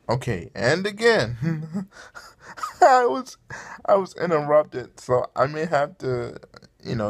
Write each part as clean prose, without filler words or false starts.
Okay, and again, I was I was interrupted, so I may have to,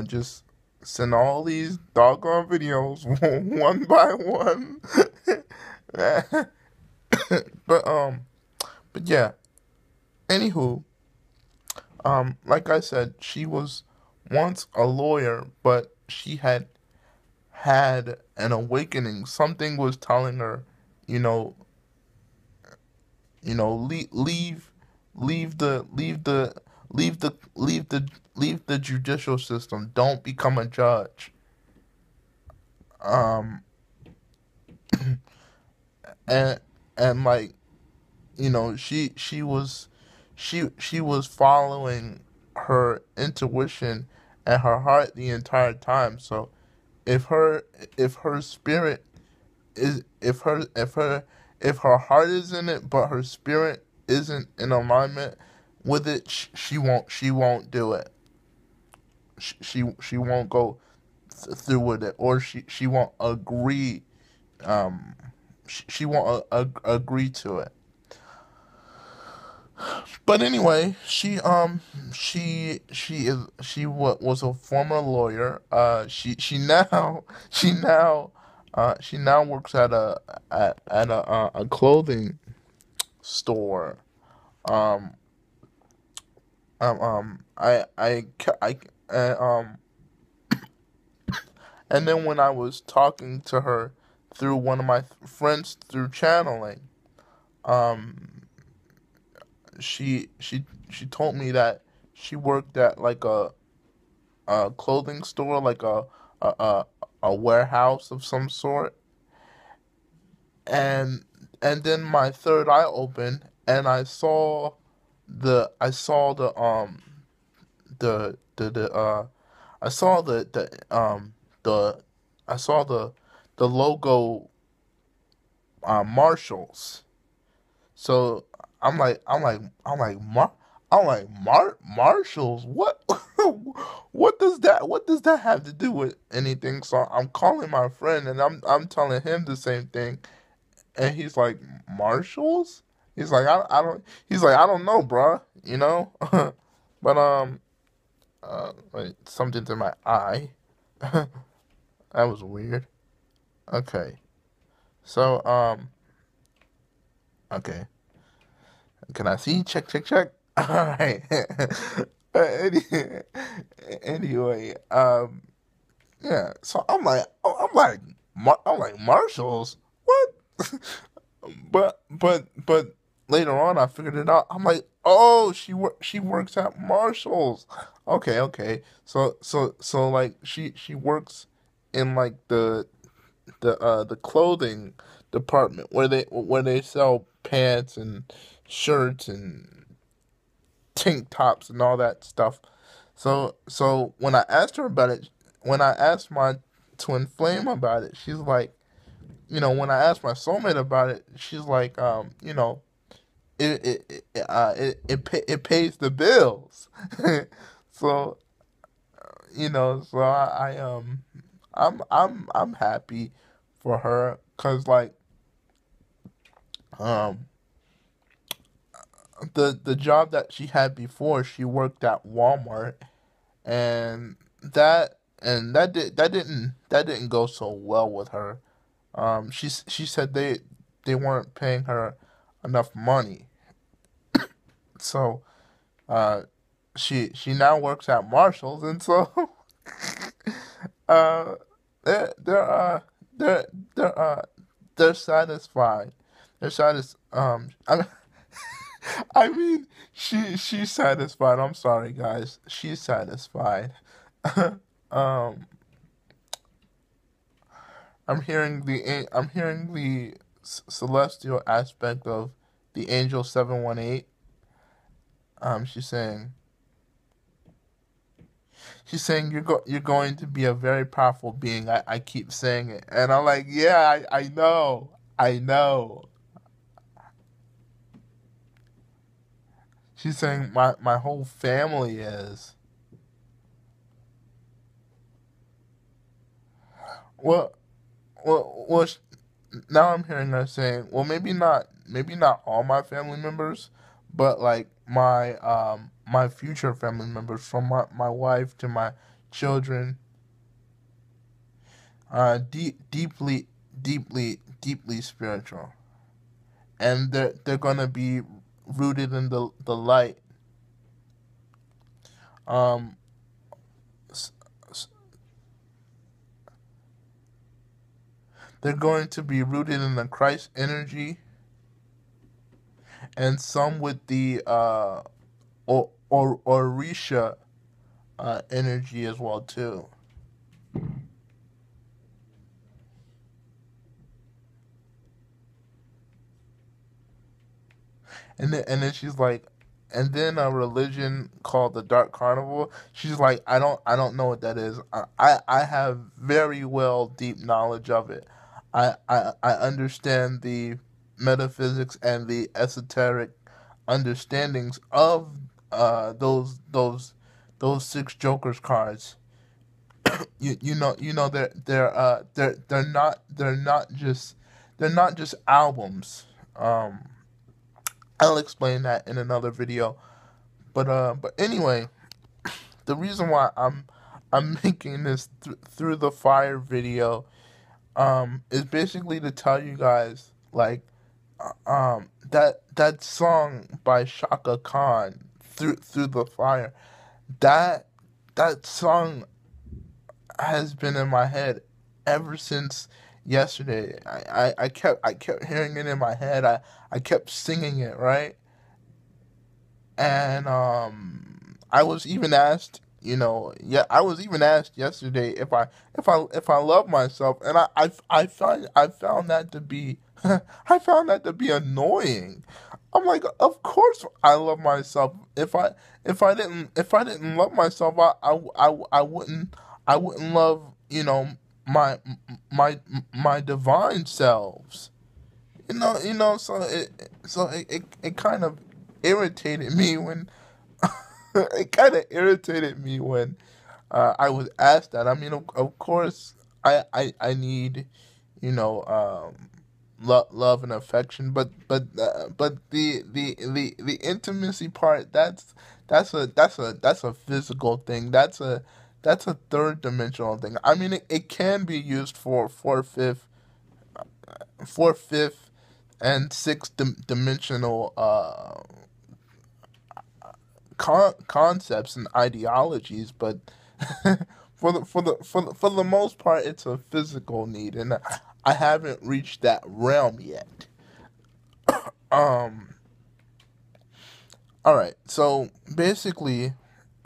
just send all these doggone videos one by one. but but yeah. Anywho, like I said, she was once a lawyer, but she had an awakening. Something was telling her, you know, leave the judicial system. Don't become a judge. Um, and like, she was following her intuition and her heart the entire time. So if her if her spirit is if her heart is in it but her spirit isn't in alignment with it, she won't do it. She won't go through with it, or she won't agree. She won't agree to it. But anyway, she was a former lawyer. She now works at a clothing store. Um uh, um and then when I was talking to her through one of my friends through channeling, um she told me that she worked at like a clothing store, like a a, a warehouse of some sort, and then my third eye opened, and I saw the I saw the I saw the logo, Marshalls. So Marshalls. What what does that have to do with anything? So I'm calling my friend, and I'm telling him the same thing, and he's like, Marshalls. He's like, I don't. He's like, I don't know, bruh. But wait, something's in my eye. That was weird. Okay, so okay. Can I see? Check, check, check. All right. Any- anyway, yeah. So I'm like Marshalls. What? but later on, I figured it out. I'm like, oh, she works at Marshalls. Okay, okay. So like she works in like the clothing department where they sell pants and shirts and tank tops and all that stuff. So when I asked her about it, when I asked my twin flame about it, she's like, when I asked my soulmate about it, she's like, it pays the bills. So so I'm happy for her, cause like, um the job that she had before, she worked at Walmart, and that didn't go so well with her. She said they weren't paying her enough money, so uh she now works at Marshalls, and so uh they're they're uh they're they're uh they're satisfied. I mean, she's satisfied. I'm sorry, guys. She's satisfied. um, I'm hearing the celestial aspect of the angel 718. She's saying you're going to be a very powerful being. I keep saying it, and I'm like, yeah, I know, I know. She's saying my whole family is. Well, well, now I'm hearing her saying, well, maybe not all my family members, but like my future family members, from my wife to my children, deeply, deeply spiritual, and they're gonna be rooted in the light. Um, s- s- they're going to be rooted in the Christ energy, and some with the or Orisha energy as well too. And then she's like, and then a religion called the Dark Carnival. She's like, I don't know what that is. I have very well deep knowledge of it. I understand the metaphysics and the esoteric understandings of those six Jokers cards. You know they're not just albums. I'll explain that in another video. But anyway, the reason why I'm making this through the fire video is basically to tell you guys, like, that song by Shaka Khan, through the fire, that that song has been in my head ever since yesterday. I kept hearing it in my head. I kept singing it, right? And I was even asked, yeah, I was even asked yesterday if I love myself, and I found that to be I found that to be annoying. I'm like, of course I love myself. If I didn't love myself, I wouldn't love, my my my divine selves. So it kind of irritated me when it kind of irritated me when I was asked that. I mean, of course, I need, love and affection, but the intimacy part, that's a physical thing. That's a third dimensional thing. I mean, it can be used for fourth, fifth, and sixth dimensional concepts and ideologies, but for the most part, it's a physical need, and I haven't reached that realm yet. Um. All right. So basically,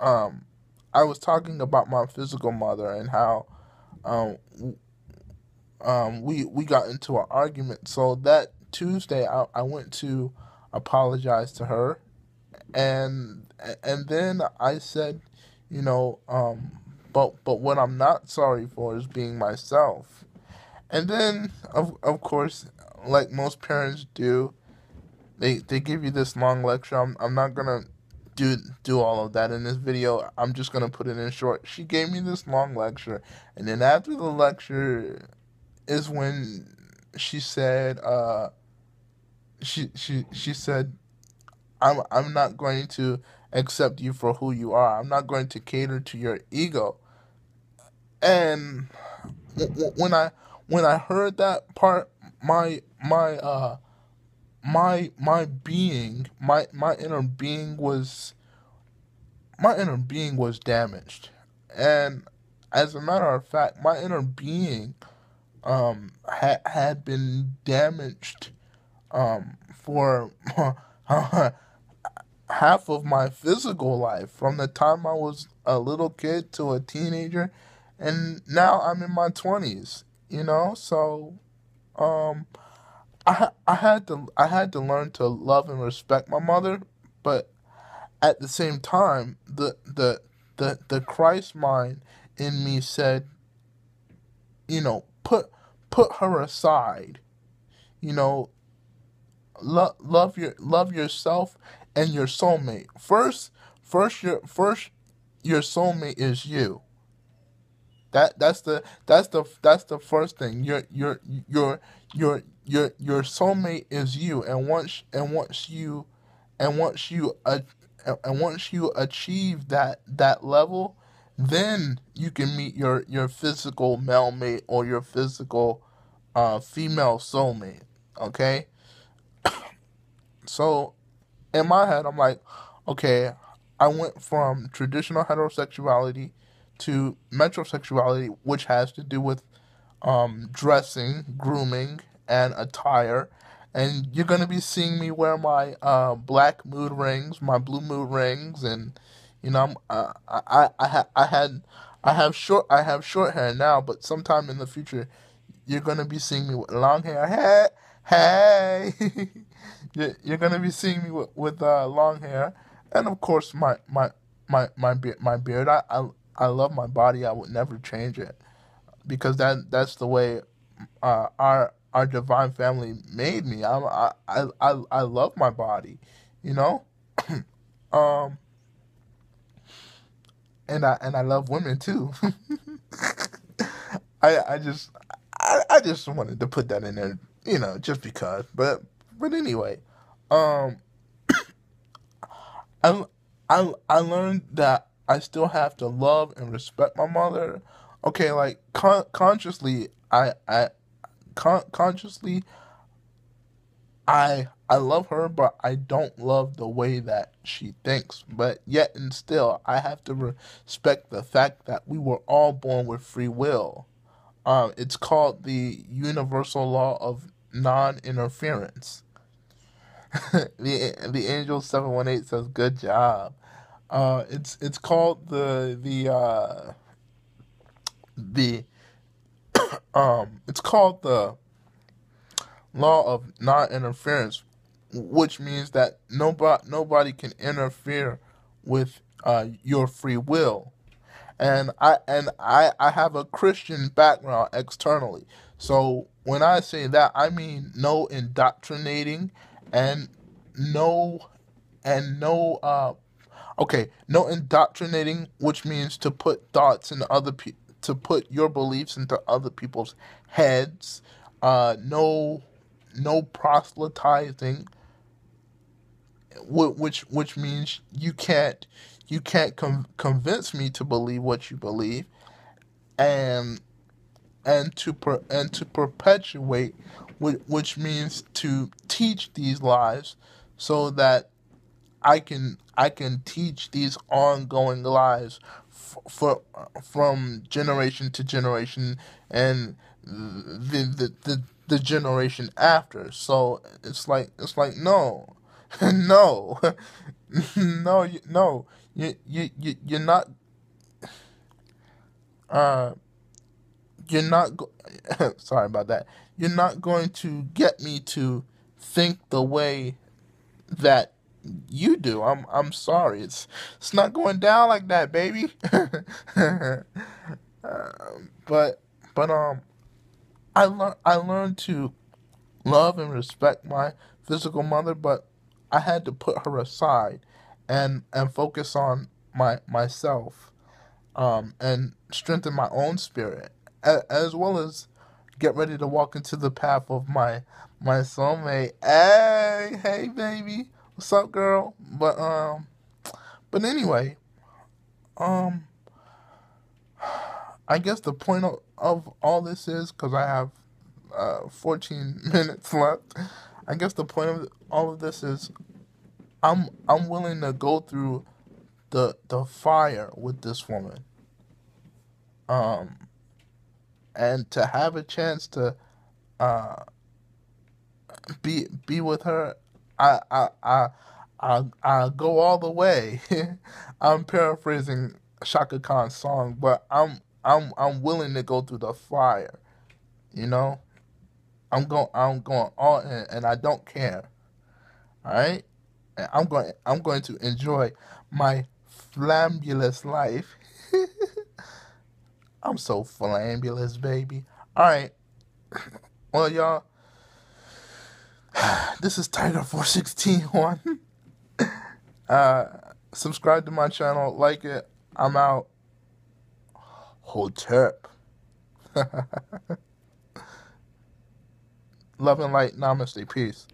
um, I was talking about my physical mother and how um we got into an argument. So that Tuesday, I went to apologize to her, and then I said, but what I'm not sorry for is being myself. And then of course, like most parents do, they give you this long lecture. I'm not gonna do all of that in this video. I'm just gonna put it in short. She gave me this long lecture, and then after the lecture is when she said, she said, I'm not going to accept you for who you are. I'm not going to cater to your ego. And when I heard that part, my being, my inner being was damaged. And as a matter of fact, my inner being had been damaged for half of my physical life, from the time I was a little kid to a teenager, and now I'm in my 20s. So um, I had to learn to love and respect my mother, but at the same time, the Christ mind in me said, put her aside. You know, love yourself and your soulmate first. First your soulmate is you. That's the first thing. Your soulmate is you, and once you once you achieve that level, then you can meet your physical male mate or your physical female soulmate. Okay, so in my head, I'm like, okay, I went from traditional heterosexuality to metrosexuality, which has to do with dressing, grooming, and attire. And you're gonna be seeing me wear my black mood rings, my blue mood rings, and I have short hair now, but sometime in the future, you're gonna be seeing me with long hair. Hey, hey, you're gonna be seeing me with long hair, and of course my beard. I love my body. I would never change it because that's the way our divine family made me. I love my body, you know. Um, and I love women too. I just I just wanted to put that in there, just because. But anyway, um, I I learned that I still have to love and respect my mother. Okay, like consciously, consciously I love her, but I don't love the way that she thinks. But yet and still, I have to respect the fact that we were all born with free will. It's called the universal law of non-interference. The Angel 718 says, "Good job." It's called the it's called the law of non-interference, which means that nobody can interfere with your free will. And I have a Christian background externally. So when I say that, I mean no indoctrinating and no no no indoctrinating, which means to put thoughts in to put your beliefs into other people's heads. No proselytizing, which means you can't convince me to believe what you believe, and and to perpetuate, which means to teach these lies, so that I can teach these ongoing lies for from generation to generation, and the generation after. So it's like no, no, no, no. You're not uh you're not sorry about that. You're not going to get me to think the way that you do. I'm sorry. It's not going down like that, baby. but but I learned to love and respect my physical mother, but I had to put her aside and focus on myself, and strengthen my own spirit, as well as get ready to walk into the path of my soulmate. Hey, baby, what's up, girl? But anyway, um, I guess the point of all this is, because I have 14 minutes left. I guess the point of all of this is I'm willing to go through the fire with this woman, um, and to have a chance to uh be with her. I go all the way. I'm paraphrasing Shaka Khan's song, but I'm willing to go through the fire. You know, I'm going all in, and I don't care. All right, and I'm going to enjoy my flambulous life. I'm so flambulous, baby. All right, well, y'all, this is Tiger 4161. Uh, subscribe to my channel, like it. I'm out. Hotep. Love and light. Namaste. Peace.